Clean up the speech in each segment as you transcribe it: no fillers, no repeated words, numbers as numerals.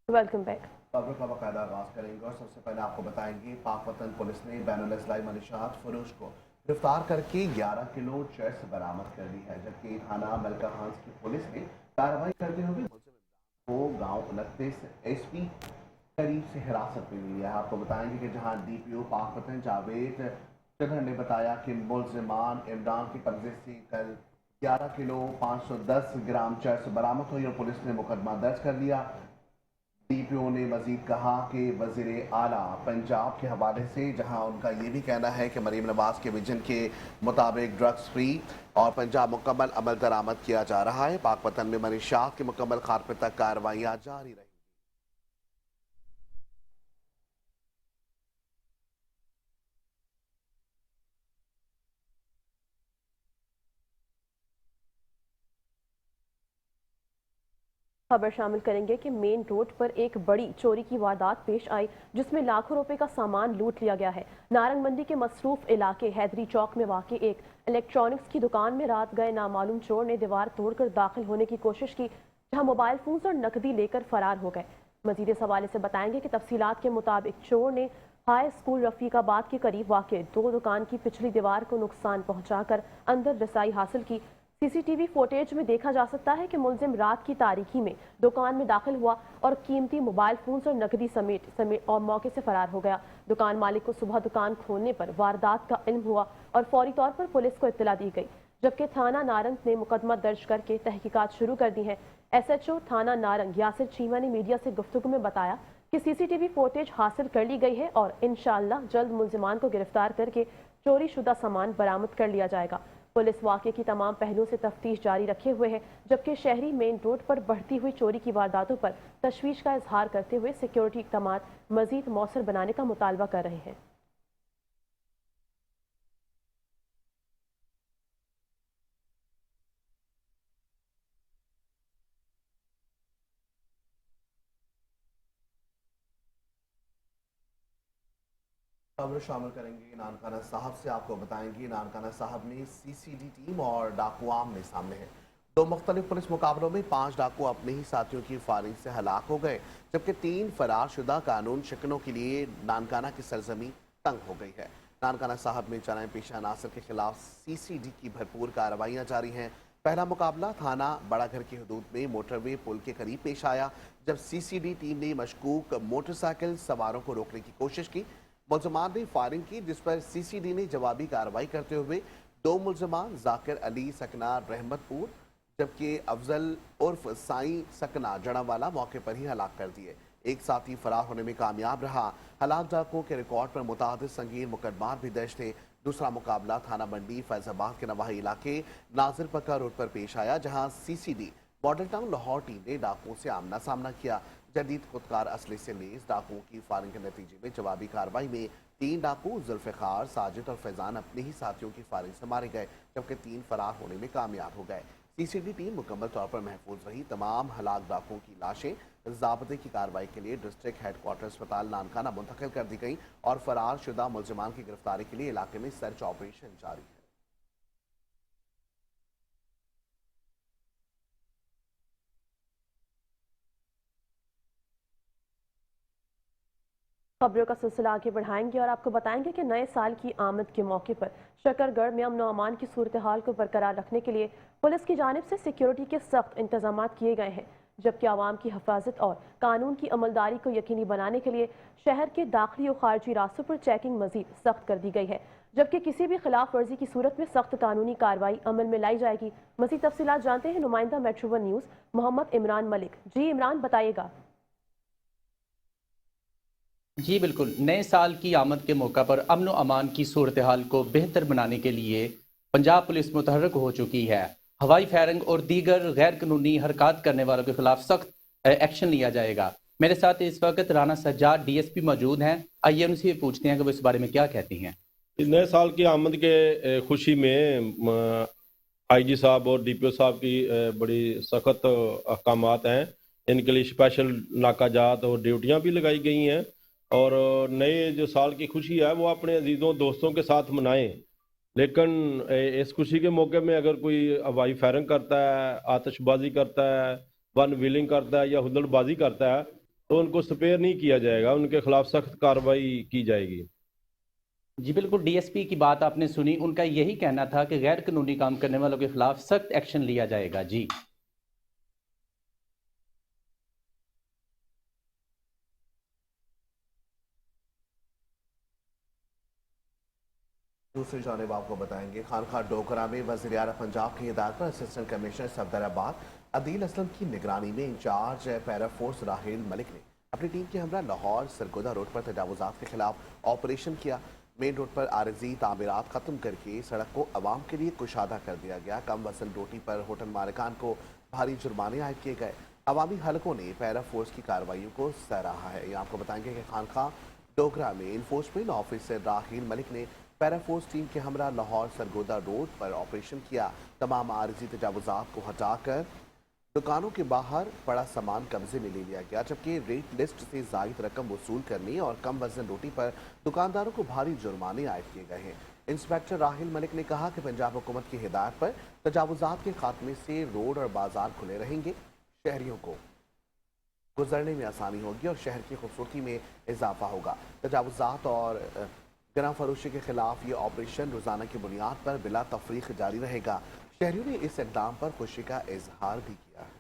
Welcome back. खबरों का बाकायदा आगाज करेंगे और सबसे पहले आपको बताएंगे पाक वतन पुलिस ने बैनुल-अज़लाई मंशियात फरोश को गिरफ्तार करके 11 किलो चरस बरामद कर ली है, जबकि थाना मलका हांस की पुलिस ने कार्रवाई करते हुए मुलजिम को गांव 29 एसपी करीब से हिरासत में ली है। आपको बताएंगे कि जहां डीपीओ पाक वतन जावेद चढ़र ने बताया कि मुलजिमान इमरान के कब्जे से कल 11 किलो 510 ग्राम चरस बरामद हुई और पुलिस ने मुकदमा दर्ज कर लिया। डीपीओ ने मजीद कहा कि वजीर आला पंजाब के हवाले से जहां उनका ये भी कहना है कि मरीम नवाज के विजन के मुताबिक ड्रग्स फ्री और पंजाब मुकम्मल अमल दरामद किया जा रहा है, पाक वतन में मनीशात की मुकम्मल खारपे तक कार्रवाइयाँ जारी रही। खबर शामिल करेंगे कि मेन रोड पर एक बड़ी चोरी की वारदात पेश आई, जिसमें लाखों रुपए का सामान लूट लिया गया है। नारंग मंडी के मसरूफ इलाके हैदरी चौक में वाकई एक इलेक्ट्रॉनिक्स की दुकान में रात गए नामालूम चोर ने दीवार तोड़कर दाखिल होने की कोशिश की, जहां मोबाइल फोन और नकदी लेकर फरार हो गए। मजीद इस हवाले से बताएंगे कि तफसीलात के मुताबिक चोर ने हाई स्कूल रफीकाबाद के करीब वाक़ दो दुकान की पिछली दीवार को नुकसान पहुंचाकर अंदर रसाई हासिल की। सीसीटीवी फुटेज में देखा जा सकता है कि मुलजिम रात की तारीकी में दुकान में दाखिल हुआ और कीमती मोबाइल फोन्स और नकदी समेत और मौके से फरार हो गया। दुकान मालिक को सुबह दुकान खोलने पर वारदात का इल्म हुआ और फौरी तौर पर पुलिस को इत्तला दी गई, जबकि थाना नारंग ने मुकदमा दर्ज करके तहकीकात शुरू कर दी है। एसएचओ थाना नारंग यासिर चीमा ने मीडिया से गुफ्तगू में बताया कि सीसीटीवी फुटेज हासिल कर ली गई है और इंशाअल्लाह जल्द मुलजिमान को गिरफ्तार करके चोरी शुदा सामान बरामद कर लिया जाएगा। पुलिस वाक़े की तमाम पहलुओं से तफ्तीश जारी रखे हुए है, जबकि शहरी मेन रोड पर बढ़ती हुई चोरी की वारदातों पर तशवीश का इजहार करते हुए सिक्योरिटी इक़दाम मजीद मौसर बनाने का मुतालबा कर रहे हैं। खबर शामिल करेंगे नानकाना साहब से। आपको बताएंगे नानकाना साहब में सीसीडी टीम और डाकू आमने सामने है। दो मुख्तलिफ पुलिस मुकाबलों में 5 डाकू अपने ही साथियों की फायरिंग से हलाक हो गए, जबकि 3 फरार शुदा कानून शिकनों के लिए नानकाना की सरजमी तंग हो गई है। नानकाना साहब में जराइम पेशा अनासर के खिलाफ सीसीडी की भरपूर कार्रवाइयाँ जारी हैं। पहला मुकाबला थाना बड़ा घर की हदूद में मोटरवे पुल के करीब पेश आया, जब सीसीडी टीम ने मशकूक मोटरसाइकिल सवारों को रोकने की कोशिश की। मुलजमान ने फायरिंग की, जिस पर सीसीडी ने जवाबी कार्रवाई करते हुए 2 मुलजमान जाकिर अली सकना रहमतपुर जबकि अफजल उर्फ साई सकना जड़ावाला मौके पर ही हलाक कर दिए। एक साथी फरार होने में कामयाब रहा। हलाक डाकुओं के रिकॉर्ड पर मुतादिद संगीन मुकदमात भी दर्ज थे। दूसरा मुकाबला थाना मंडी फैजाबाद के नवाही इलाके नाजिर पक्का रोड पर पेश आया, जहां CCD model town Lahore team ने डाकुओं से आमना सामना किया। जदीद खुदकार असले से लेस डाकुओं की फायरिंग के नतीजे में जवाबी कार्रवाई में 3 डाकू जुल्फिकार, साजिद और फैजान अपने ही साथियों की फायरिंग से मारे गए, जबकि 3 फरार होने में कामयाब हो गए। सीसीडी टीम मुकम्मल तौर पर महफूज रही। तमाम हलाक डाकुओं की लाशें ज़ाब्ते की कार्रवाई के लिए डिस्ट्रिक्ट हेडक्वार्टर अस्पताल नानकाना मुंतकिल कर दी गई और फरार शुदा मुलजमान की गिरफ्तारी के लिए इलाके में सर्च ऑपरेशन जारी है। खबरों का सिलसिला आगे बढ़ाएंगे और आपको बताएंगे कि नए साल की आमद के मौके पर शकरगढ़ में अमन अमान की सूरत हाल को बरकरार रखने के लिए पुलिस की जानिब से सिक्योरिटी के सख्त इंतजाम किए गए हैं, जबकि आवाम की हिफाजत और कानून की अमलदारी को यकीनी बनाने के लिए शहर के दाखिली और खारजी रास्तों पर चेकिंग मजीद सख्त कर दी गई है, जबकि किसी भी खिलाफ वर्जी की सूरत में सख्त कानूनी कार्रवाई अमल में लाई जाएगी। मजीद तफसीलात जानते हैं नुमाइंदा Metro One News Mohammad Imran Malik. जी इमरान, बताइएगा। जी बिल्कुल, नए साल की आमद के मौका पर अमन व अमान की सूरत हाल को बेहतर बनाने के लिए पंजाब पुलिस मुतहर्रिक हो चुकी है। हवाई फायरिंग और दीगर गैर कानूनी हरकत करने वालों के खिलाफ सख्त एक्शन लिया जाएगा। मेरे साथ इस वक्त राना सज्जाद डीएसपी मौजूद हैं। आइए उनसे पूछते हैं कि वो इस बारे में क्या कहती हैं। इस नए साल की आमद के खुशी में आईजी साहब और डीपीओ साहब की बड़ी सख्त अहकामात हैं। इनके लिए स्पेशल नाकाजात और ड्यूटियां भी लगाई गई हैं और नए जो साल की खुशी है वो अपने अजीज़ों दोस्तों के साथ मनाएं। लेकिन इस खुशी के मौके में अगर कोई हवाई फायरिंग करता है, आतिशबाजी करता है, वन व्हीलिंग करता है या हुल्लड़बाजी करता है तो उनको स्पेयर नहीं किया जाएगा, उनके खिलाफ सख्त कार्रवाई की जाएगी। जी बिल्कुल, डीएसपी की बात आपने सुनी, उनका यही कहना था कि गैर कानूनी काम करने वालों के खिलाफ सख्त एक्शन लिया जाएगा। जी दूसरी जानिब आपको बताएंगे खानखा डोगरा में वज़ीर आला पंजाब की हिदायत पर असिस्टेंट कमिश्नर सफदराबाद अदील असलम की निगरानी में इंचार्ज पैरा फोर्स राहेल मलिक ने अपनी टीम के हमरा लाहौर सरगोदा रोड पर तजावुजात के खिलाफ ऑपरेशन किया। मेन रोड पर आरजी तामीरात खत्म करके सड़क को आवाम के लिए कुशादा कर दिया गया। कम वसन रोटी पर होटल मालिकान को भारी जुर्माने आयद किए गए। अवामी हलकों ने पैरा फोर्स की कार्रवाइयों को सराहा है। ये आपको बताएंगे कि खानखा डोगरा में इन्फोर्समेंट ऑफिसर राहील मलिक ने पैरा फोर्स टीम के हमरा लाहौर सरगोदा रोड पर ऑपरेशन किया। तमाम आरजी तजावुजात को हटाकर दुकानों के बाहर पड़ा सामान कब्जे में ले लिया गया, जबकि रेट लिस्ट से जायद रकम वसूल करने और कम वजन रोटी पर दुकानदारों को भारी जुर्माने आयद किए गए हैं। इंस्पेक्टर राहिल मलिक ने कहा कि पंजाब हुकूमत की हिदायत पर तजावुजात के खात्मे से रोड और बाजार खुले रहेंगे। शहरियों को गुजरने में आसानी होगी और शहर की खूबसूरती में इजाफा होगा। तजावुजात और गना फरोशी के खिलाफ ये ऑपरेशन रोजाना की बुनियाद पर बिला तफरीक जारी रहेगा। शहरियों ने इस इक़दाम पर खुशी का इजहार भी किया है।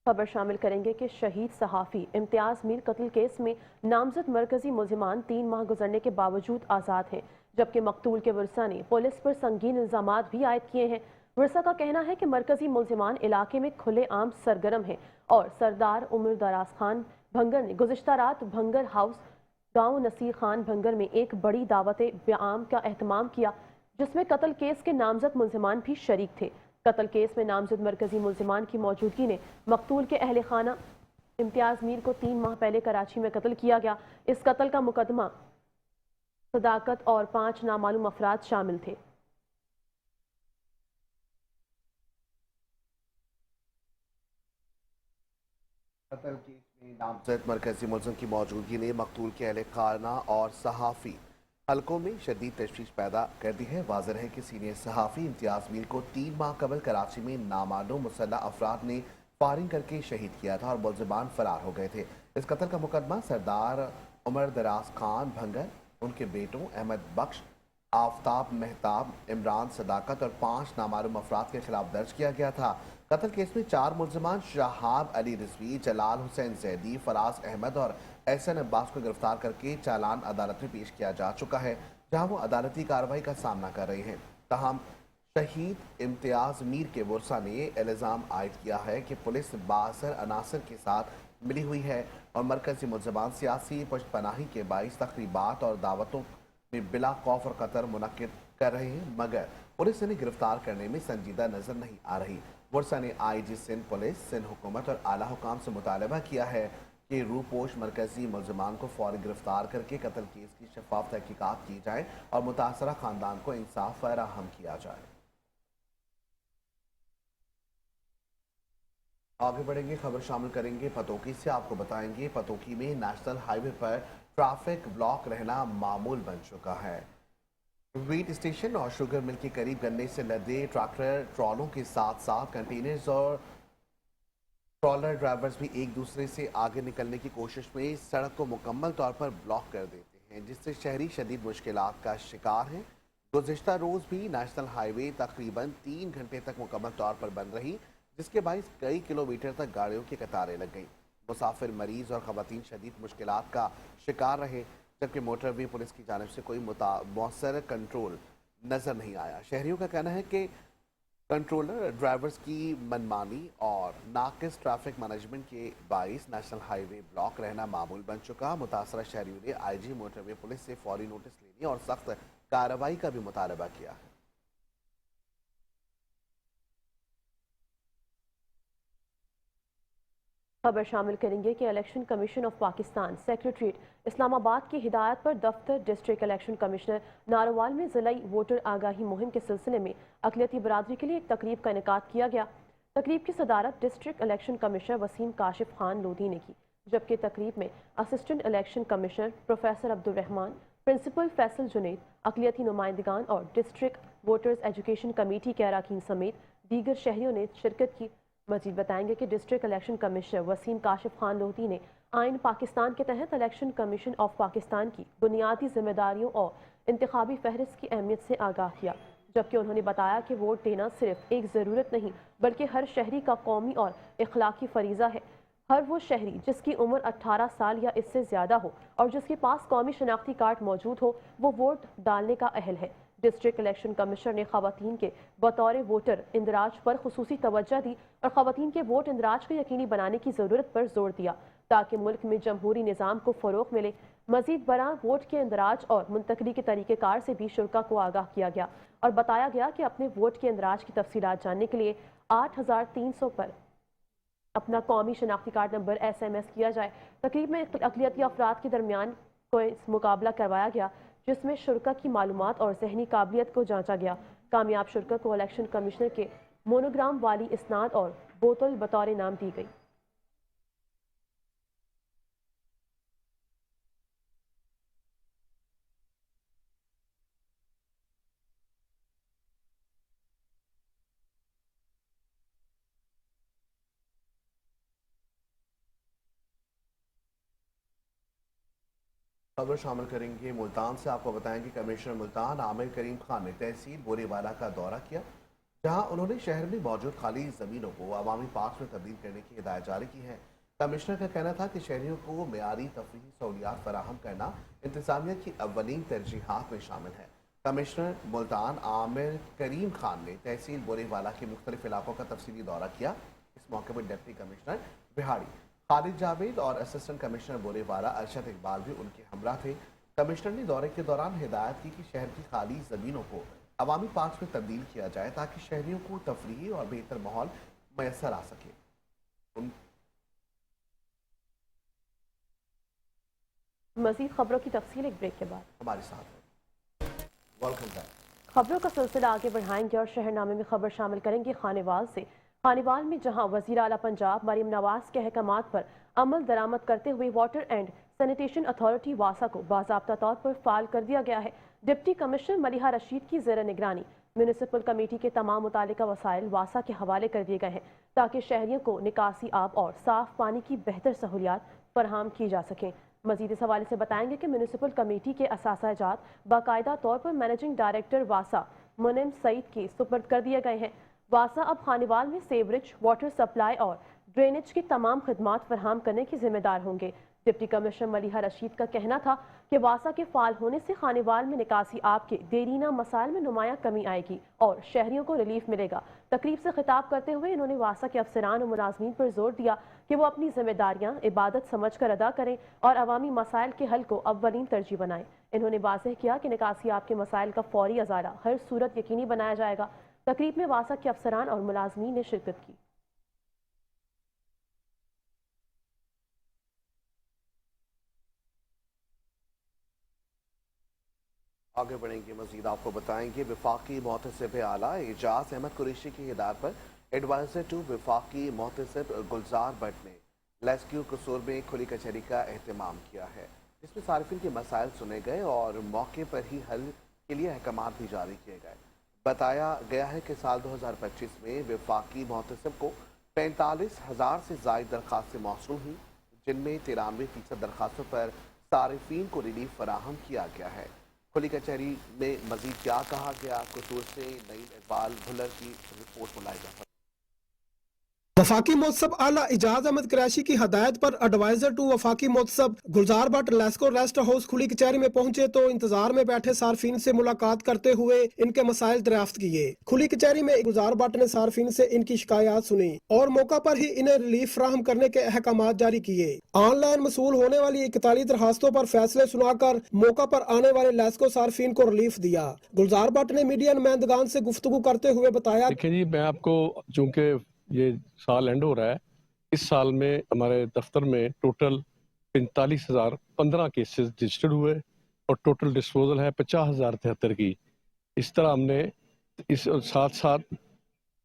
खबर शामिल करेंगे कि शहीद सहाफ़ी इम्तियाज मीर कत्ल केस में नामजद मरकजी मुलजिमान 3 माह गुजरने के बावजूद आज़ाद हैं, जबकि मकतूल के वर्सा ने पुलिस पर संगीन इल्ज़ामात भी आयद किए हैं। वर्सा का कहना है कि मरकजी मुलजिमान इलाके में खुले आम सरगर्म हैं और सरदार उमर दराज खान भंगर ने गुज़िश्ता रात भंगर हाउस गांव नसीर खान भंगर में एक बड़ी दावत ब्याम का एहतमाम किया, जिसमें कत्ल केस के नामजद मुलजिमान भी शरीक थे। कत्ल केस में नामजद मरकजी मुलजिमान की मौजूदगी ने मकतूल के अहले खाना इम्तियाज मीर को 3 माह पहले कराची में कत्ल किया गया। इस कत्ल का मुकदमा सदाकत और 5 नामालूम अफराद शामिल थे। कत्ल केस में नामजद मरकजी मुलजिम की मौजूदगी ने मकतूल के अहले खाना और सहाफ़ी हलकों में शदीद तशवीश पैदा कर दी है। वाज़ेह है कि सीनियर सहाफ़ी इम्तियाज मीर को 3 माह कबल कराची में नामालूम मुसल्लह अफराद ने फायरिंग करके शहीद किया था और मुलजिमान फरार हो गए थे। इस कत्ल का मुकदमा सरदार उमर दराज खान भंगर, उनके बेटों अहमद बख्श, आफ्ताब मेहताब, इमरान सदाकत और 5 नामालूम अफराद के खिलाफ दर्ज किया गया था। कत्ल केस में 4 मुलजिमान शहाब अली रिजवी, जलाल हुसैन जैदी, फराज अहमद और एहसन अब्बास को गिरफ्तार करके चालान अदालत में पेश किया जा चुका है, जहां वो अदालती कार्रवाई का सामना कर रहे हैं। तहम शहीद इम्तियाज मीर के वर्सा ने इल्ज़ाम आयद किया है कि पुलिस बासर अनासर के साथ मिली हुई है और मरकजी मुलजिमान सियासी पुष्टपनाही के बाइस तकरीबात और दावतों में बिला खौफ और कतर मुनक्किद कर रहे हैं, मगर पुलिस इन्हें गिरफ्तार करने में संजीदा नजर नहीं आ रही। वर्सा ने IG सिंध पुलिस, सिंध हुकूमत और आला हुकाम से मुतालबा किया है कि रूपोश मरकजी मुलजिमान को फौरी गिरफ्तार करके कत्ल केस की शफाफ तहकीकात की जाए और मुतासरा खानदान को इंसाफ फराहम किया जाए। आगे बढ़ेंगे, खबर शामिल करेंगे पतोकी से। आपको बताएंगे पतोकी में नेशनल हाईवे पर ट्रैफिक ब्लॉक रहना मामूल बन चुका है। वीट स्टेशन और शुगर मिल के करीब गन्ने से लदे ट्रैक्टर ट्रॉलों के साथ साथ कंटेनर्स और ट्रॉलर ड्राइवर्स भी एक दूसरे से आगे निकलने की कोशिश में सड़क को मुकम्मल तौर पर ब्लॉक कर देते हैं, जिससे शहरी शदीद मुश्किलात का शिकार हैं। गुज़िश्ता रोज़ भी नेशनल हाईवे तकरीबन 3 घंटे तक मुकम्मल तौर पर बंद रही, जिसके बायस कई किलोमीटर तक गाड़ियों की कतारें लग गईं। मुसाफिर, मरीज और ख़वातीन शदीद मुश्किलात का शिकार रहे, जबकि मोटरवे पुलिस की जानिब से कोई मौसर कंट्रोल नज़र नहीं आया। शहरियों का कहना है कि कंट्रोलर ड्राइवर्स की मनमानी और नाकिस ट्रैफिक मैनेजमेंट के बाइस नेशनल हाईवे ब्लॉक रहना मामूल बन चुका। मुतासरा शहरियों ने IG मोटरवे पुलिस से फौरी नोटिस लेने और सख्त कार्रवाई का भी मुतालबा किया है। खबर शामिल करेंगे कि election commission of Pakistan secretariat Islamabad की हिदायत पर दफ्तर डिस्ट्रिक्ट इलेक्शन कमिश्नर नारोवाल में ज़िलाई वोटर आगाही मुहिम के सिलसिले में अक़लियती बरादरी के लिए एक तकरीब का इनेकाद किया गया। तकरीब की सदारत district election commissioner Waseem Kashif Khan Lodhi ने की, जबकि तकरीब में assistant election commissioner professor Abdul Rahman, principal Faisal Junaid, अक़लियती नुमाइंदगान और डिस्ट्रिक्ट वोटर्स एजुकेशन कमेटी के अरकान समेत दीगर शहरियों ने शिरकत की। मजीद बताएंगे कि district election commissioner Waseem Kashif Khan Lodhi ने आइन पाकिस्तान के तहत इलेक्शन कमीशन ऑफ पाकिस्तान की बुनियादी जिम्मेदारियों और इंतखाबी फहरिस्त की अहमियत से आगाह किया, जबकि उन्होंने बताया कि वोट देना सिर्फ एक ज़रूरत नहीं बल्कि हर शहरी का कौमी और इखलाकी फरीज़ा है। हर वो शहरी जिसकी उम्र 18 साल या इससे ज़्यादा हो और जिसके पास कौमी शनाख्ती कार्ड मौजूद हो वो वोट डालने का अहल है। डिस्ट्रिक्ट इलेक्शन कमिश्नर ने ख़वातीन के बतौर वोटर इंदराज पर खुसूसी तवज्जो दी और ख़वातीन के वोट इंदराज को यकीनी बनाने की ज़रूरत पर जोर दिया ताकि मुल्क में जमहूरी निज़ाम को फ़रोग़ मिले। मज़ीद बरां वोट के इंदराज और मुंतकली के तरीक़ेकार से भी शुरा को आगाह किया गया और बताया गया कि अपने वोट के इंदराज की तफसीलात जानने के लिए 8300 पर अपना कौमी शनाख्ती कार्ड नंबर SMS किया जाए। तकरीब में अक़लियती अफराद के दरमियान कोई मुकाबला करवाया गया जिसमें शुरा की मालूमात और जहनी काबिलियत को जांचा गया। कामयाब शुरा को इलेक्शन कमिश्नर के मोनोग्राम वाली इसनाद और बोतल बतौर इनाम दी गई। खबर शामिल करेंगे मुल्तान से। आपको बताएंगे कमिश्नर मुल्तान आमिर करीम खान ने तहसील बोरेवाला का दौरा किया, जहां उन्होंने शहर में मौजूद खाली ज़मीनों को अवामी पार्क में तब्दील करने की हिदायत जारी की है। कमिश्नर का कहना था कि शहरियों को मेयारी तफरीही सहूलियात फराहम करना इंतजामिया की अव्वलीन तरजीहात में शामिल है। कमिश्नर मुल्तान आमिर करीम खान ने तहसील बोरेवाला के मुख्तलिफ इलाकों का तफसीली दौरा किया। इस मौके पर डिप्टी कमिश्नर बिहाड़ी खालिद जावेद और असिस्टेंट कमिश्नर बोरेवाला अरशद इकबाल भी उनके हमरा थे। कमिश्नर ने दौरे के दौरान हिदायत की कि शहर की खाली ज़मीनों को अवामी पार्क में तब्दील किया जाए ताकि शहरियों को तफरीही और बेहतर माहौल मैसर आ सके। मज़ीद खबरों की तफसील एक ब्रेक के बाद हमारे साथ है। Welcome back. खबरों का सिलसिला आगे बढ़ाएंगे और शहरनामे में खबर शामिल करेंगे खानेवाल से। खानेवाल में जहां वज़ीर आला पंजाब मरीम नवाज के अहकामात पर अमल दरामद करते हुए वाटर एंड सैनिटेशन अथॉरिटी वासा को बाज़ाब्ता तौर पर फाल कर दिया गया है। डिप्टी कमिश्नर मलिहा रशीद की ज़ेर निगरानी म्यूनिसिपल कमेटी के तमाम मुतालिका वसाइल वासा के हवाले कर दिए गए हैं ताकि शहरियों को निकासी आब और साफ पानी की बेहतर सहूलियात फराहम की जा सकें। मजीद इस हवाले से बताएंगे कि म्यूनिसिपल कमेटी के असासाजात बाकायदा तौर पर मैनेजिंग डायरेक्टर वासा मुनिम सईद के सुपर्द कर दिए गए हैं। वासा अब खानेवाल में सेवरेज, वाटर सप्लाई और ड्रेनेज की तमाम खदमात फराहम करने की जिम्मेदार होंगे। डिप्टी कमिश्नर मलिहा रशीद का कहना था कि वासा के फाल होने से खानेवाल में निकासी आब के देरीना मसाइल में नुमायां कमी आएगी और शहरियों को रिलीफ मिलेगा। तकरीब से खिताब करते हुए इन्होंने वासा के अफसरान और मुलाजमीन पर जोर दिया कि वो अपनी जिम्मेदारियां इबादत समझ कर अदा करें और अवामी मसाइल के हल को अव्वलीन तरजीह बनाएं। इन्होंने वाज़ेह किया कि निकासी आब के मसाइल का फौरी अजाला हर सूरत यकीनी बनाया जाएगा। तकरीब में वासा के अफसरान और मुलाजमीन ने शिरकत की। आगे बढ़ेंगे मजीद आपको बताएंगे वफाकी मोहतसिब आला एजाज अहमद कुरैशी की हिदायत पर एडवाइजर टू वफाकी मोहतसिब गुलजार भट्ट ने रेस्क्यू कसूर में खुली कचहरी का एहतमाम किया है, जिसमें सार्फिन के मसाइल सुने गए और मौके पर ही हल के लिए अहकाम भी जारी किए गए। बताया गया है कि साल 2025 में वफाकी मोहतसिब को 45,000 से ज़ायद दरख्वास्तें मौसूल हुई, जिनमें 93% दरख्वास्तों पर सारिफीन को रिलीफ फराहम किया गया है। खुली कचहरी में मजीद क्या कहा गया, कसूर से नईम इकबाल भुल्लर की रिपोर्ट मुलाहिजा। वफाकी मोहतसब आला एजाज अहमद कुरैशी की हदायत पर एडवाइजर टू वफाकी मोहतसब गुलजार भट्ट लेस्को रेस्ट हाउस खुली कचहरी में पहुंचे तो इंतजार में बैठे सार्फिन से मुलाकात करते हुए इनके मसाइल दरियाफ्त किए। खुली कचहरी में गुलजार भट्ट ने सार्फिन से इनकी शिकायत सुनी और मौका पर ही इन्हें रिलीफ फराहम करने के अहकाम जारी किए। ऑनलाइन मसूल होने वाली 41 दरखास्तों पर फैसले सुनाकर मौका पर आने वाले लेस्को सार्फिन को रिलीफ दिया। गुलजार भट्ट ने मीडिया नुमाइंदगान से गुफ्तगू करते हुए बताया, देखिए जी, मैं आपको चूँकि ये साल एंड हो रहा है, इस साल में हमारे दफ्तर में टोटल 45,015 केसेस रजिस्टर्ड हुए और टोटल डिस्पोजल है 50,073 की। इस तरह हमने इस साथ साथ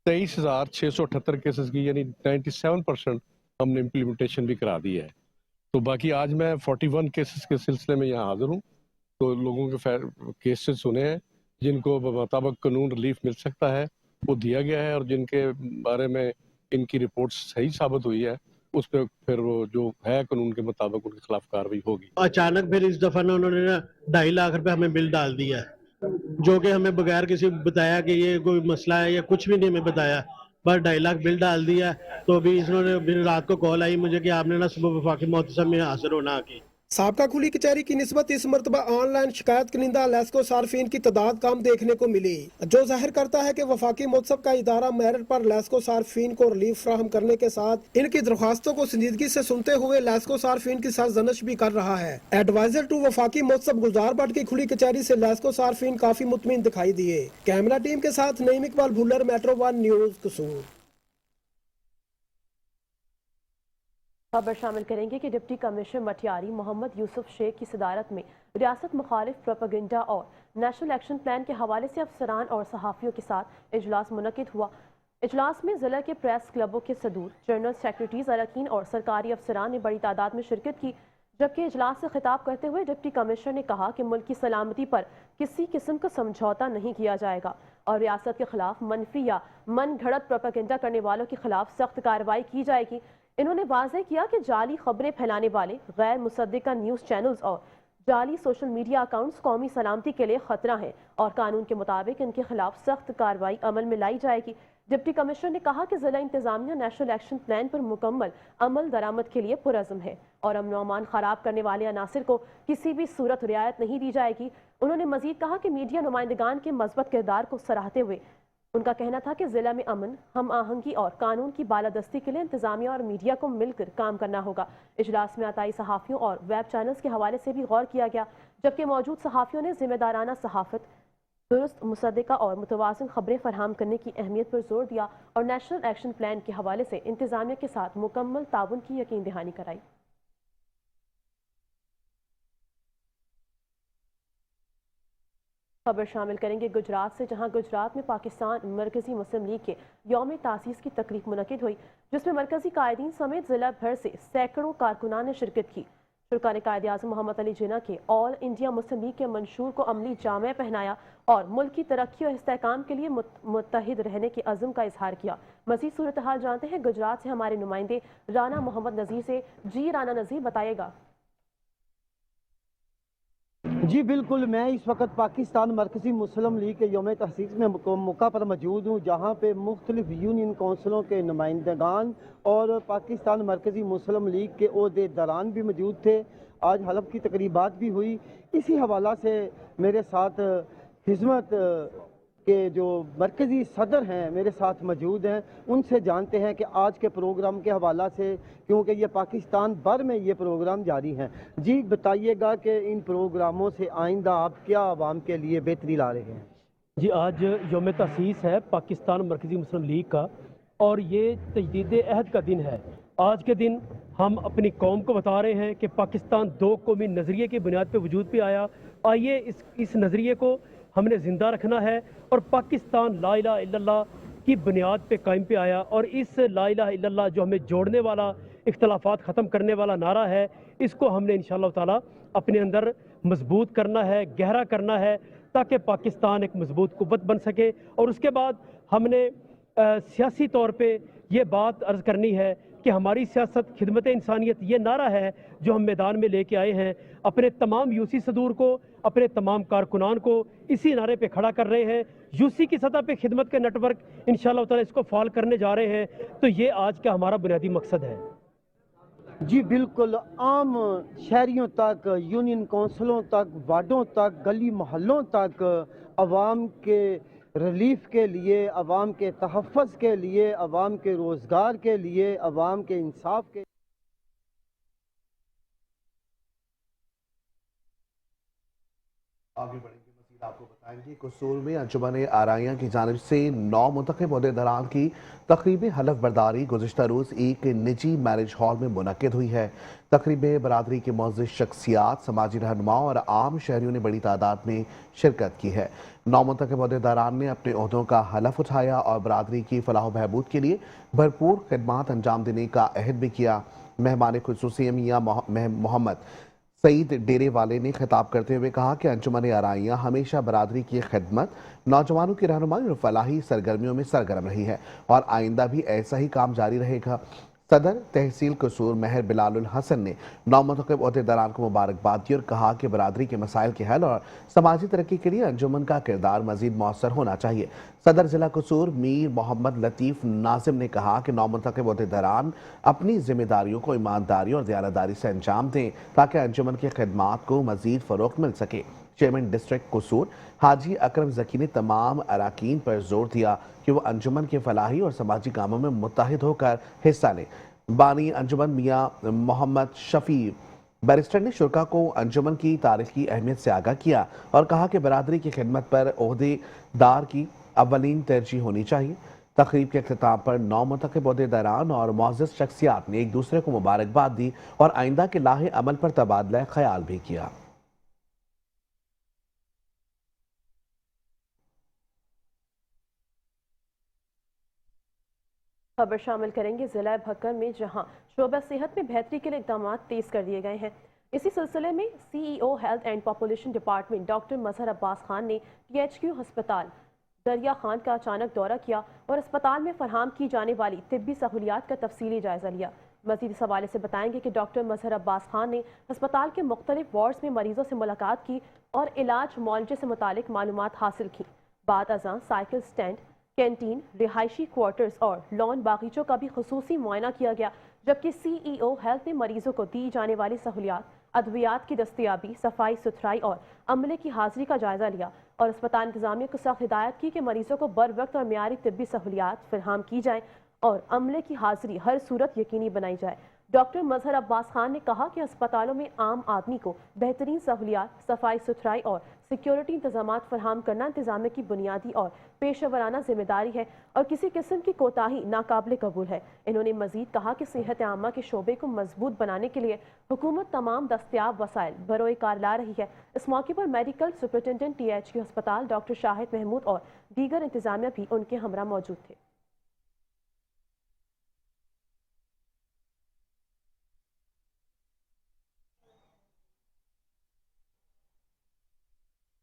23,678 केसेस की यानी 97% हमने इम्प्लीमेंटेशन भी करा दी है। तो बाकी आज मैं 41 केसेस के सिलसिले में यहाँ हाजिर हूँ तो लोगों के केसेस सुने हैं जिनको मुताबिक कानून रिलीफ मिल सकता है वो दिया गया है, और जिनके बारे में इनकी रिपोर्ट सही साबित हुई है उस पर फिर वो जो है कानून के मुताबिक उनके खिलाफ कार्रवाई होगी। अचानक फिर इस दफा ना उन्होंने ना 2.5 लाख रुपए हमें बिल डाल दिया है, जो कि हमें बगैर किसी बताया कि ये कोई मसला है या कुछ भी नहीं हमें बताया, बस 2.5 लाख बिल डाल दिया। तो अभी इन्होंने रात को कॉल आई मुझे कि आपने ना सुबह वफाकी मोहतसब में हाजिर होना आके। साबका खुली कचहरी की निस्बत इस मरतबा ऑनलाइन शिकायत कनिंदा लेस्को सार्फिन की तादाद कम देखने को मिली, जो जाहिर करता है कि वफाकी मोहतसब का इदारा मेरिट पर लेस्को सार्फिन को रिलीफ फ्राहम करने के साथ इनकी दरख्वास्तों को संजीदगी से सुनते हुए लेस्को सार्फिन की सरजनश भी कर रहा है। एडवाइजर टू वफाकी मोहतसब गुलजार भट्ट की खुली कचहरी से लेस्को सार्फिन काफी मुतमिन दिखाई दिए। कैमरा टीम के साथ नईम इकबाल भुल्लर, मेट्रो 1 न्यूज, कसूर। खबर शामिल करेंगे कि डिप्टी कमिश्नर मटियारी मोहम्मद यूसुफ शेख की सदारत में रियासत मुखालिफ प्रोपेगेंडा और नेशनल एक्शन प्लान के हवाले से अफसरान और सहाफ़ियों के साथ इजलास मुनक़िद हुआ। इजलास में ज़िला के प्रेस क्लबों के सदूर, जनरल सेक्रेटरीज, अरकान और सरकारी अफसरान ने बड़ी तादाद में शिरकत की। जबकि इजलास से खिताब करते हुए डिप्टी कमिश्नर ने कहा कि मुल्क की सलामती पर किसी किस्म का समझौता नहीं किया जाएगा और रियासत के खिलाफ मनफी या मन घड़त प्रोपेगेंडा करने वालों के खिलाफ सख्त कार्रवाई की जाएगी। इन्होंने वाज़ेह किया कि जाली खबरें फैलाने वाले गैर मुसद्दिका न्यूज़ चैनल्स और जाली सोशल मीडिया अकाउंट्स कौमी सलामती के लिए खतरा हैं और कानून के मुताबिक इनके खिलाफ सख्त कार्रवाई अमल में लाई जाएगी। डिप्टी कमिश्नर ने कहा कि जिला इंतजामिया नेशनल एक्शन प्लान पर मुकम्मल अमल दरामद के लिए पुरज़म है और अमन व अमान खराब करने वाले अनासिर को किसी भी सूरत रियायत नहीं दी जाएगी। उन्होंने मजीद कहा कि मीडिया नुमाइंदगान के मज़बूत किरदार को सराहते हुए उनका कहना था कि जिला में अमन, हम आहंगी और कानून की बालादस्ती के लिए इंतजामिया और मीडिया को मिलकर काम करना होगा। इजलास में आताई सहाफ़ियों और वेब चैनल्स के हवाले से भी गौर किया गया, जबकि मौजूद सहाफ़ियों ने जिम्मेदाराना सहाफ़त, दुरुस्त, मुसद्दिका और मुतवाज़िन खबरें फराहम करने की अहमियत पर जोर दिया और नेशनल एक्शन प्लान के हवाले से इंतजामिया के साथ मुकम्मल ताउन की यकीन दहानी कराई। खबर शामिल करेंगे गुजरात से, जहां गुजरात में पाकिस्तान मरकजी मुस्लिम लीग के यौम तासीस की तकरीब मुनक़िद हुई, जिसमें मरकजी कायदीन समेत जिला भर से सैकड़ों कारकुनान ने शिरकत की। शुरा ने कायद आज़म मोहम्मद अली जिन्ना के ऑल इंडिया मुस्लिम लीग के मंशूर को अमली जामे पहनाया और मुल्क की तरक्की और इस्तेहकाम के लिए मुत्तहिद रहने के अज़्म का इजहार किया। मज़ीद सूरत हाल जानते हैं गुजरात से हमारे नुमाइंदे राना मोहम्मद नज़ीर से। जी राना नज़ीर, बताइएगा। जी बिल्कुल, मैं इस वक्त पाकिस्तान मरकज़ी मुस्लिम लीग के यौम तहसीस में मौका पर मौजूद हूँ, जहाँ पे मुख्तलिफ यूनियन कौंसिलों के नुमाइंदगान और पाकिस्तान मरकज़ी मुस्लिम लीग के ओहदेदारान भी मौजूद थे। आज हलफ की तकरीबात भी हुई। इसी हवाला से मेरे साथ हिज़मत के जो मरकज़ी सदर हैं मेरे साथ मौजूद हैं, उनसे जानते हैं कि आज के प्रोग्राम के हवाला से, क्योंकि ये पाकिस्तान भर में ये प्रोग्राम जारी हैं। जी बताइएगा कि इन प्रोग्रामों से आइंदा आप क्या आवाम के लिए बेहतरी ला रहे हैं? जी, आज यौम तसीस है पाकिस्तान मरकज़ी मुस्लिम लीग का और ये तजदीद अहद का दिन है। आज के दिन हम अपनी कौम को बता रहे हैं कि पाकिस्तान दो कौमी नज़रिए की बुनियाद पर वजूद पे आया। आइए इस नज़रिए को हमने ज़िंदा रखना है और पाकिस्तान ला इलाहा इल्लल्लाह की बुनियाद पे कायम पे आया और इस ला इलाहा इल्लल्लाह जो हमें जोड़ने वाला, इख्तलाफात ख़त्म करने वाला नारा है, इसको हमने इंशाअल्लाह ताला अपने अंदर मजबूत करना है, गहरा करना है, ताकि पाकिस्तान एक मजबूत कुव्वत बन सके। और उसके बाद हमने सियासी तौर पे ये बात अर्ज़ करनी है कि हमारी सियासत खिदमत इंसानियत ये नारा है जो हम मैदान में लेके आए हैं। अपने तमाम यूसी सदूर को, अपने तमाम कारकुनान को इसी नारे पे खड़ा कर रहे हैं। यूसी की सतह पे खिदमत के नेटवर्क इंशाअल्लाह ताला इसको फॉल करने जा रहे हैं। तो ये आज का हमारा बुनियादी मकसद है। जी बिल्कुल, आम शहरियों तक, यूनियन कौंसिलों तक, वार्डों तक, गली मोहल्लों तक अवाम के रिलीफ के लिए, अवाम के तहफ़्फ़ुज़ के लिए, अवाम के रोज़गार के लिए, अवाम के इंसाफ के आगे बढ़ेंगे। मज़ीद आपको बताएंगे कसूर में अंजुमन आराइयां की जानिब से 9 मुंतखब ओहदेदारान की तकरीब हलफ बर्दारी गुज़िश्ता रोज़ एक निजी मैरिज हॉल में मुनक़िद हुई है। तकरीब में बरादरी के मुअज़्ज़ज़ शख्सियात, समाजी रहनुमाओं और आम शहरियों ने बड़ी तादाद में शिरकत की है। 9 मुंतखब ओहदेदारान ने अपने ओहदों का हलफ उठाया और बरादरी की फलाह व बहबूद के लिए भरपूर खिदमात अंजाम देने का अहद भी किया। मेहमान खुसूसी मियां मोहम्मद सईद डेरे वाले ने खिताब करते हुए कहा कि अंजुमन आराइयाँ हमेशा बरादरी की खिदमत, नौजवानों की रहनुमाई और फलाही सरगर्मियों में सरगर्म रही है और आइंदा भी ऐसा ही काम जारी रहेगा। सदर तहसील कसूर महर बिलालुल हसन ने नौमुंतखब ओहदेदारान को मुबारकबाद दी और कहा कि बरादरी के मसाइल के हल और समाजी तरक्की के लिए अंजुमन का किरदार मजीद मौसर होना चाहिए। सदर जिला कसूर मीर मोहम्मद लतीफ़ नाजिम ने कहा कि नौमुंतखब ओहदेदारान अपनी जिम्मेदारियों को ईमानदारी और दयानतदारी से अंजाम दें ताकि अंजुमन की खिदमात को मजीद फ़रोग़ मिल सके। चेयरमैन डिस्ट्रिक्ट कसूर हाजी अकरम जकी ने तमाम अराकीन पर जोर दिया कि वो अंजुमन के फलाही और समाजी कामों में मुत्तहिद होकर हिस्सा लें। बानी अंजुमन मियाँ मोहम्मद शफी बैरिस्टर ने शुरा को अंजुमन की तारीख की अहमियत से आगाह किया और कहा कि बरादरी की खिदमत पर ओहदेदार की अव्वलीन तरजीह होनी चाहिए। तकरीब के अख्ताम पर नौमुंतखब ओहदेदारान और मुअज़्ज़ज़ शख्सियात ने एक दूसरे को मुबारकबाद दी और आइंदा के लाहे अमल पर तबादला ख्याल भी किया। खबर शामिल करेंगे जिला भक्कर में, जहां शोबा सेहत में बेहतरी के लिए इकदाम तेज कर दिए गए हैं। इसी सिलसिले में CEO health and population department doctor Mazhar Abbas Khan ने THQ अस्पताल दरिया खान का अचानक दौरा किया और अस्पताल में फराहम की जाने वाली तिब्बी सहूलियात का तफसीली जायजा लिया। मजीद इस हवाले से बताएंगे कि डॉक्टर मजहर अब्बास खान ने अस्पताल के मुख्तलिफ वार्ड्स में मरीजों से मुलाकात की और इलाज मुआलजे से मुतालिक मालूमात हासिल की। बाद अज़ां साइकिल स्टैंड, कैंटीन, रिहायशी क्वार्टर्स और लॉन बागीचों का भी खुसूसी मुआयना किया गया, जबकि CEO हेल्थ ने मरीजों को दी जाने वाली सहूलियात, अद्वियात की दस्तयाबी, सफाई सुथराई और अमले की हाजिरी का जायजा लिया और अस्पताल इंतजामिया को सख्त हिदायत की कि मरीजों को बर वक्त और मियारी तिब्बी सहूलियात फराहम की जाएँ और अमले की हाजिरी हर सूरत यकीनी बनाई जाए। डॉक्टर मजहर अब्बास खान ने कहा कि अस्पतालों में आम आदमी को बेहतरीन सहूलियात, सफाई सुथराई और सिक्योरिटी इंतजाम फराहम करना इंतजामिया की बुनियादी और पेशेवराना जिम्मेदारी है और किसी किस्म की कोताही नाकाबिल कबूल है। इन्होंने मजीद कहा कि सेहत आमा के शोबे को मजबूत बनाने के लिए हुकूमत तमाम दस्तयाब वसाइल बरोए कार ला रही है। इस मौके पर मेडिकल सुपरिटेंडेंट THQ अस्पताल डॉक्टर शाहिद महमूद और दीगर इंतजामिया भी उनके हमरा मौजूद थे।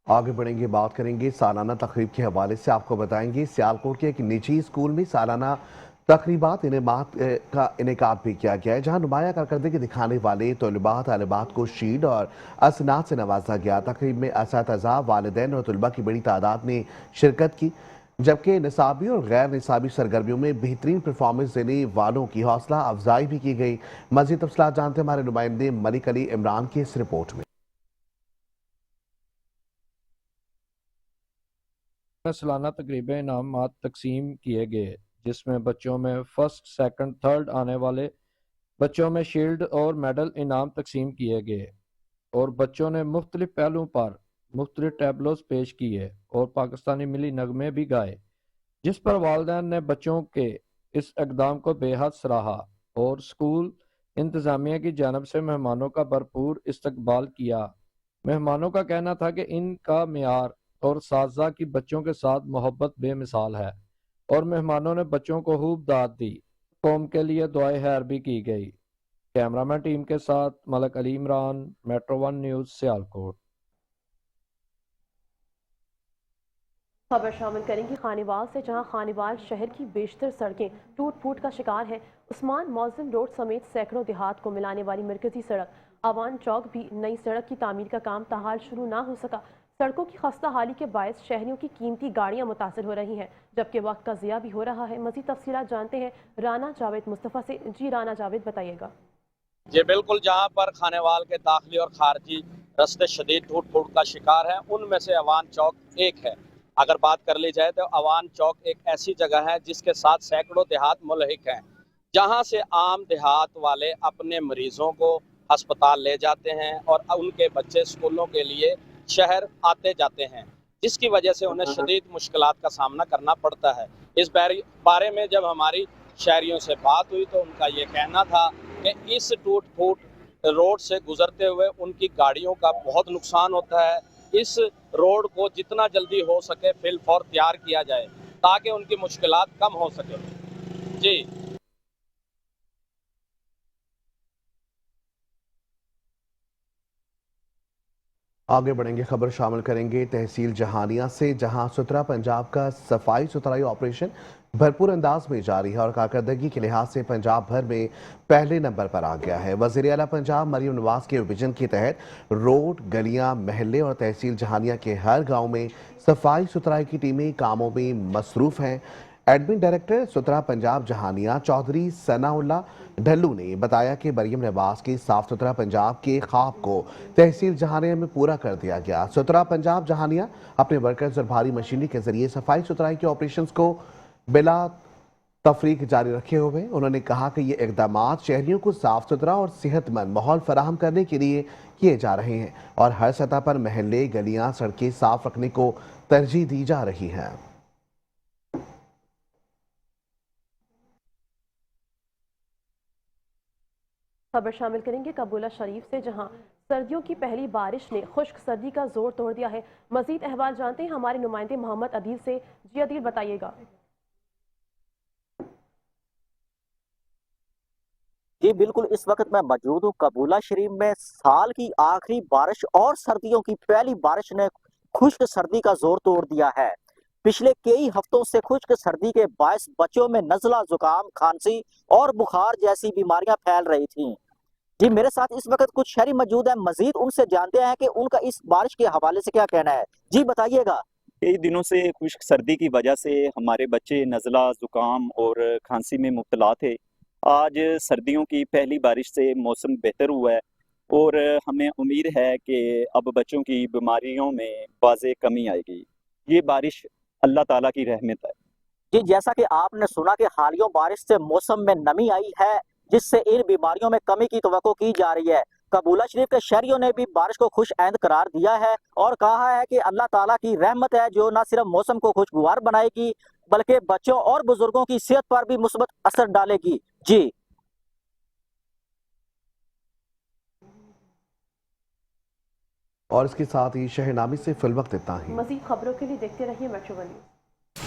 आगे बढ़ेंगे, बात करेंगे सालाना तकरीब के हवाले से। आपको बताएंगे सियालकोट के एक निजी स्कूल में सालाना तकरीबात इनेमात का इनेकाद भी किया गया है, जहां नुमाया कारकर्दगी दिखाने वाले तलबा तालिबात को शील्ड और असनाद से नवाजा गया। तकरीब में असातिज़ा, वालिदैन और तलबा की बड़ी तादाद ने शिरकत की, जबकि निसाबी और गैर निसाबी सरगर्मियों में बेहतरीन परफॉर्मेंस देने वालों की हौसला अफजाई भी की गई। मज़ीद तफसीलात जानते हमारे नुमाइंदे मलिक अली इमरान की इस रिपोर्ट में। सालाना तकरीबन इनामात तकसीम किए गए, जिसमें बच्चों में फर्स्ट, सेकंड, थर्ड आने वाले बच्चों में शील्ड और मेडल इनाम तकसीम किए गए और बच्चों ने मुख्तलिफ पहलुओं पर मुख्तलिफ टैबलोस पेश किए और पाकिस्तानी मिली नगमे भी गाए, जिस पर वालिदैन ने बच्चों के इस इक़दाम को बेहद सराहा और स्कूल इंतज़ामिया की जानब से मेहमानों का भरपूर इस्तकबाल किया। मेहमानों का कहना था कि इनका मेयार और साजा की बच्चों के साथ मोहब्बत बेमिसाल है और मेहमानों ने बच्चों को खूब दाद दी। कौम के लिए दुआए खैर भी की गई। कैमरामैन टीम के साथ मलिक अली इमरान, मेट्रो 1 न्यूज़, सियालकोट। खबर शामिल करेंगी खानेवाल से, जहां खानेवाल शहर की बेशतर सड़कें टूट फूट का शिकार हैं। उस्मान मौज़िम रोड समेत सैकड़ों देहात को मिलाने वाली मरकजी सड़क अवान चौक भी नई सड़क की तामीर का काम ताहाल शुरू ना हो सका। सड़कों की खस्ता हाली के बायस शहरियों की कीमती गाड़ियां मुतासर हो रही हैं, जबकि वक्त का ज़िया भी हो रहा है। मज़ीद तफसीलात जानते हैं राना जावेद मुस्तफ़ा से। जी राना जावेद, बताइएगा। जी बिल्कुल, जहाँ पर खानेवाल के दाखिली और खारजी रस्ते शदीद टूट फूट का शिकार हैं, उनमें से अवान चौक एक है। अगर बात कर ली जाए तो अवान चौक एक ऐसी जगह है जिसके साथ सैकड़ों देहात मुल्हिक हैं, जहाँ से आम देहात वाले अपने मरीजों को अस्पताल ले जाते हैं और उनके बच्चे स्कूलों के लिए शहर आते जाते हैं, जिसकी वजह से उन्हें शदीद मुश्किलात का सामना करना पड़ता है। इस बारे में जब हमारी शहरियों से बात हुई तो उनका ये कहना था कि इस टूट फूट रोड से गुजरते हुए उनकी गाड़ियों का बहुत नुकसान होता है। इस रोड को जितना जल्दी हो सके फिल फॉर तैयार किया जाए ताकि उनकी मुश्किलात कम हो सके। जी आगे बढ़ेंगे, खबर शामिल करेंगे तहसील जहानिया से, जहां सुथरा पंजाब का सफाई सुथराई ऑपरेशन भरपूर अंदाज में जारी है और कारकर्दगी के लिहाज से पंजाब भर में पहले नंबर पर आ गया है। वज़ीर आला पंजाब मरियम नवाज के विजन के तहत रोड, गलियां, महल्ले और तहसील जहानिया के हर गांव में सफाई सुथराई की टीमें कामों में मसरूफ हैं। एडमिन डायरेक्टर सुथरा पंजाब जहानिया चौधरी सनाउल्ला ढल्लू ने बताया कि मरियम नवाज के साफ सुथरा पंजाब के ख्वाब को तहसील जहानिया में पूरा कर दिया गया। सुथरा पंजाब जहानिया अपने वर्कर्स और भारी मशीनरी के जरिए सफाई सुथराई के ऑपरेशंस को बिला तफरीक जारी रखे हुए उन्होंने कहा कि ये इकदामात शहरियों को साफ सुथरा और सेहतमंद माहौल फराहम करने के लिए किए जा रहे हैं और हर सतह पर महल्ले, गलियां, सड़कें साफ रखने को तरजीह दी जा रही है। खबर शामिल करेंगे काबुला शरीफ से, जहां सर्दियों की पहली बारिश ने खुश्क सर्दी का जोर तोड़ दिया है। मजीद अहवाल जानते हैं हमारे नुमाइंदे मोहम्मद अदील से। जी अदील, बताइएगा। जी बिल्कुल, इस वक्त मैं मौजूद हूँ काबुला शरीफ में। साल की आखिरी बारिश और सर्दियों की पहली बारिश ने खुश्क सर्दी का जोर तोड़ दिया है। पिछले कई हफ्तों से खुश्क सर्दी के बायस बच्चों में नज़ला, जुकाम, खांसी और बुखार जैसी बीमारियां फैल रही थीं। जी मेरे साथ इस वक्त कुछ शहरी मौजूद हैं, मजीद उनसे जानते हैं कि उनका इस बारिश के हवाले से क्या कहना है। जी बताइएगा। कई दिनों से खुश्क सर्दी की वजह से हमारे बच्चे नज़ला, जुकाम और खांसी में मुब्तला थे। आज सर्दियों की पहली बारिश से मौसम बेहतर हुआ है और हमें उम्मीद है कि अब बच्चों की बीमारियों में वाज़े कमी आएगी। ये बारिश अल्लाह ताला की रहमत है। जी जैसा कि आपने सुना कि हालियों बारिश से मौसम में नमी आई है, जिससे इन बीमारियों में कमी की तवक्को की जा रही है। काबुला शरीफ के शहरियों ने भी बारिश को खुश आइंद करार दिया है और कहा है कि अल्लाह ताला की रहमत है जो न सिर्फ मौसम को खुशगवार बनाएगी बल्कि बच्चों और बुजुर्गों की सेहत पर भी मुस्बत असर डालेगी। जी और इसके साथ ही शहनामी से फिल वक्त इतना ही। मजीद खबरों के लिए देखते रहिए मेट्रो वन न्यूज़।